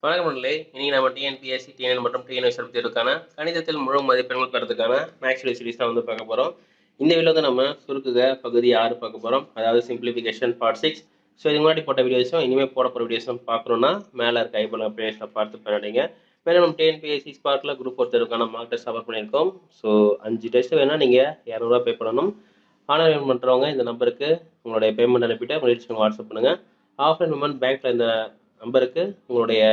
வணக்கம் நண்பர்களே. இன்னைக்கு நம்ம டிஎன்பிஎஸ்சி, டிஎன்என் மற்றும் டிஎன்எஸ்சி தேர்வுக்கான கணிதத்தில் முழு மதிப்பெண்கள் பெறதுக்கான மேக்ஸ் சீரிஸ் தான் வந்து பார்க்க போகிறோம். இந்த வீடியோ வந்து நம்ம சுருக்குக பகுதி 6 பார்க்க போகிறோம். அதாவது சிம்பிளிஃபிகேஷன் பார்ட் 6. ஸோ இதுக்கு முன்னாடி போட்ட வீடியோஸும் இனிமேல் போட போகிற வீடியோஸும் பார்க்கணுன்னா மேலே இருக்க ஐபோன் பிளேலிஸ்ட்டில் பார்த்து பண்ணிடுங்க. மேலும் நம்ம டிஎன்பிஎஸ்சி ஸ்பார்க்கில் குரூப் 4 தேர்வுக்கான மார்க் டெஸ்ட் அப்லோட் பண்ணியிருக்கோம். ஸோ 5 டெஸ்ட் வேணால் நீங்கள் 200 பே பண்ணணும். ஆன்லைன் பேமெண்ட் பண்ணுறவங்க இந்த நம்பருக்கு உங்களுடைய பேமெண்ட் அனுப்பிட்டு உங்கள் வாட்ஸ்அப் பண்ணுங்கள். ஆஃப்லைன் பேமெண்ட் பேங்க்கில் இந்த நம்பருக்கு உங்களுடைய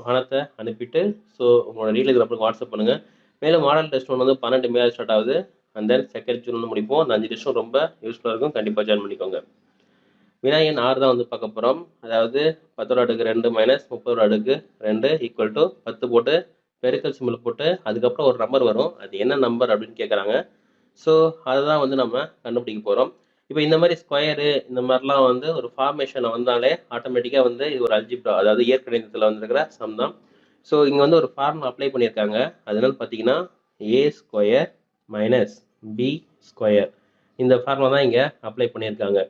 பணத்தை அனுப்பிட்டு ஸோ உங்களோட டீட்டெயில்ஸ் நம்பருக்கு வாட்ஸ்அப் பண்ணுங்கள். மேலும் மாடல் டெஸ்ட் ஒன்று வந்து 12 மே ஸ்டார்ட் ஆகுது. அண்ட் தென் 2 ஜூன் வந்து முடிப்போம். அந்த 5 டெஸ்ட்டும் ரொம்ப யூஸ்ஃபுல்லாக இருக்கும். கண்டிப்பாக ஜாயின் பண்ணிக்கோங்க. வினாயன் 6 தான் வந்து பார்க்க போகிறோம். அதாவது 10^2 மைனஸ் 30^2 ஈக்குவல் டு 10 போட்டு பெருக்கல் சிம்பிள் போட்டு அதுக்கப்புறம் ஒரு நம்பர் வரும். அது என்ன நம்பர் அப்படின்னு கேட்குறாங்க. ஸோ அதை தான் வந்து நம்ம கண்டுபிடிக்க போகிறோம். இப்போ இந்த மாதிரி ஸ்கொயரு இந்த மாதிரிலாம் வந்து ஒரு ஃபார்மேஷனை வந்தாலே ஆட்டோமேட்டிக்காக வந்து இது ஒரு அல்ஜிப்ரா, அதாவது இயற்கணிதத்தில் வந்துருக்கிற சம் தான். ஸோ இங்கே வந்து ஒரு ஃபார்முலா அப்ளை பண்ணியிருக்காங்க. அதனால பார்த்தீங்கன்னா ஏ ஸ்கொயர் மைனஸ் பி ஸ்கொயர் இந்த ஃபார்முலா தான் இங்கே அப்ளை பண்ணியிருக்காங்க.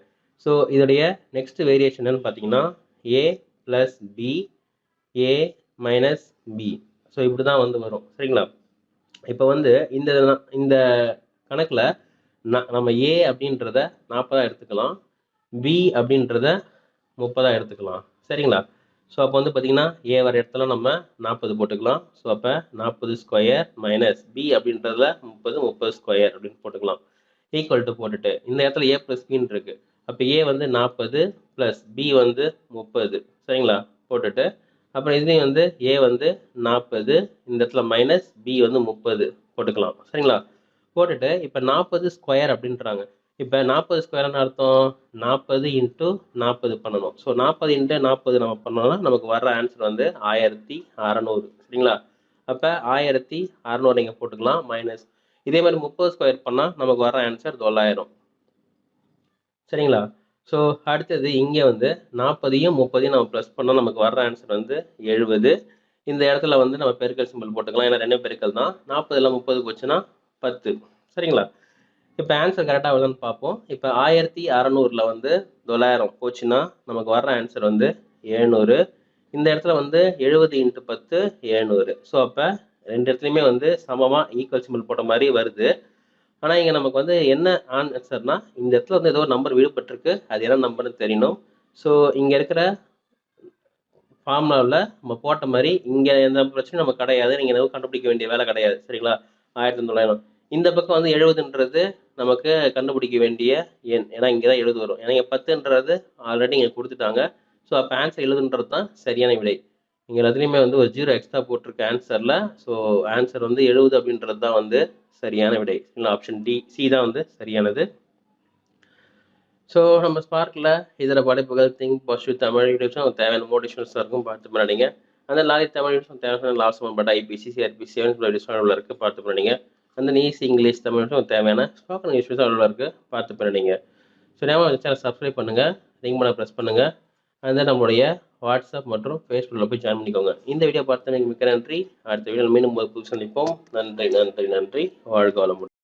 ஸோ இதோடைய நெக்ஸ்ட் வேரியேஷன் என்னன்னு பார்த்தீங்கன்னா ஏ plus B A minus B. So இப்படி தான் வந்து வரும். சரிங்களா? இப்போ வந்து இந்த கணக்கில் நம்ம ஏ அப்படின்றத 40 எடுத்துக்கலாம், பி அப்படின்றத 30 எடுத்துக்கலாம். சரிங்களா? ஸோ அப்போ வந்து பார்த்தீங்கன்னா ஏ வர இடத்துல நம்ம 40 போட்டுக்கலாம். ஸோ அப்போ 40 ஸ்கொயர் மைனஸ் பி அப்படின்றதுல 30 ஸ்கொயர் அப்படின்னு போட்டுக்கலாம். ஈக்குவல் டு போட்டுட்டு இந்த இடத்துல ஏ ப்ளஸ் பின்னு இருக்குது. அப்போ ஏ வந்து 40 ப்ளஸ் பி வந்து 30. சரிங்களா? போட்டுட்டு அப்புறம் இதுலேயும் வந்து ஏ வந்து 40, இந்த இடத்துல மைனஸ் பி வந்து 30 போட்டுக்கலாம். சரிங்களா? போட்டுட்டு இப்போ 40 ஸ்கொயர் அப்படின்றாங்க. இப்போ 40 ஸ்கொயர்னு அர்த்தம் 40 இன்ட்டு 40 பண்ணணும். ஸோ 40 இன்ட்டு 40 நம்ம பண்ணோம்னா நமக்கு வர்ற ஆன்சர் வந்து 1600. சரிங்களா? அப்போ 1600 நீங்கள் போட்டுக்கலாம் மைனஸ். இதே மாதிரி 30 ஸ்கொயர் பண்ணால் நமக்கு வர்ற ஆன்சர் 900. சரிங்களா? ஸோ அடுத்தது இங்கே வந்து 40யும் 30யும் நம்ம ப்ளஸ் பண்ணால் நமக்கு வர்ற ஆன்சர் வந்து 70. இந்த இடத்துல வந்து நம்ம பெருக்கல் சிம்பிள் போட்டுக்கலாம். ஏன்னா 2 பெருக்கல் தான். 40ல் 30 போச்சுன்னா 10. சரிங்களா? இப்போ ஆன்சர் கரெக்டாக வருதுன்னு பார்ப்போம். இப்போ 1600ல் வந்து 900 போச்சுன்னா நமக்கு வர்ற ஆன்சர் வந்து 700. இந்த இடத்துல வந்து 70 இன்ட்டு 10 700. ஸோ அப்போ ரெண்டு இடத்துலையுமே வந்து சமமாக ஈக்குவல் சிம்பிள் போட்ட மாதிரி வருது. ஆனால் இங்கே நமக்கு வந்து என்ன ஆன்சர்னா இந்த இடத்துல வந்து ஏதோ ஒரு நம்பர் விடுபட்டிருக்கு. அது என்ன நம்பர்னு தெரியணும். ஸோ இங்கே இருக்கிற ஃபார்முலாவில் நம்ம போட்ட மாதிரி இங்கே எந்த பிரச்சனையும் நமக்கு கிடையாது. நீங்கள் எதுவும் கண்டுபிடிக்க வேண்டிய வேலை கிடையாது. சரிங்களா? 1900. இந்த பக்கம் வந்து 70ன்றது நமக்கு கண்டுபிடிக்க வேண்டிய எண். ஏன்னா இங்கே தான் 70 வரும். ஏன்னா இங்கே 10ன்றது ஆல்ரெடி இங்கே கொடுத்துட்டாங்க. ஸோ அப்போ ஆன்சர் 70ன்றது தான் சரியான விடை. இங்கே எல்லாத்துலேயுமே வந்து ஒரு 0 எக்ஸ்ட்ரா போட்டிருக்க ஆன்சரில். ஸோ ஆன்சர் வந்து 70 அப்படின்றது தான் வந்து சரியான விடை. இல்லை, ஆப்ஷன் டி சி தான் வந்து சரியானது. ஸோ நம்ம ஸ்பார்க்கில் இதில் படைப்புகள் திங்க் பாசிட்டிவ் தமிழ் யூடியூப்ஸ் அவங்க தேவையான மோட்டிவேஷன்ஸ் இருக்கும் பார்த்து பண்ணிங்க. அந்த லாரி தமிழ் யூடியூப்ஸ் தேவையான லாஸ்ட் பட் ஐபிசி சிஆர்பிசி அவ்வளோ இருக்குது பார்த்து பண்ணிங்க. அந்த ஈஸி இங்கிலீஷ் தமிழ் யூடியூப்ஸ் தேவையான ஸ்போக்கன் இங்கிலீஷ் அவ்வளோ இருக்குது பார்த்து பண்ணிங்க. ஸோ நம்ம சேனல் சப்ஸ்கிரைப் பண்ணுங்கள், ரிங் பண்ண ப்ரெஸ் பண்ணுங்கள். அந்த நம்மளுடைய வாட்ஸ்அப் மற்றும் ஃபேஸ்புக்கில் போய் ஜாயின் பண்ணிக்கோங்க. இந்த வீடியோ பார்த்து மிக்க நன்றி. அடுத்த வீடியோ மீண்டும் புதுசு சந்திப்போம். நன்றி நன்றி நன்றி. வாழ்க வளமுடன்.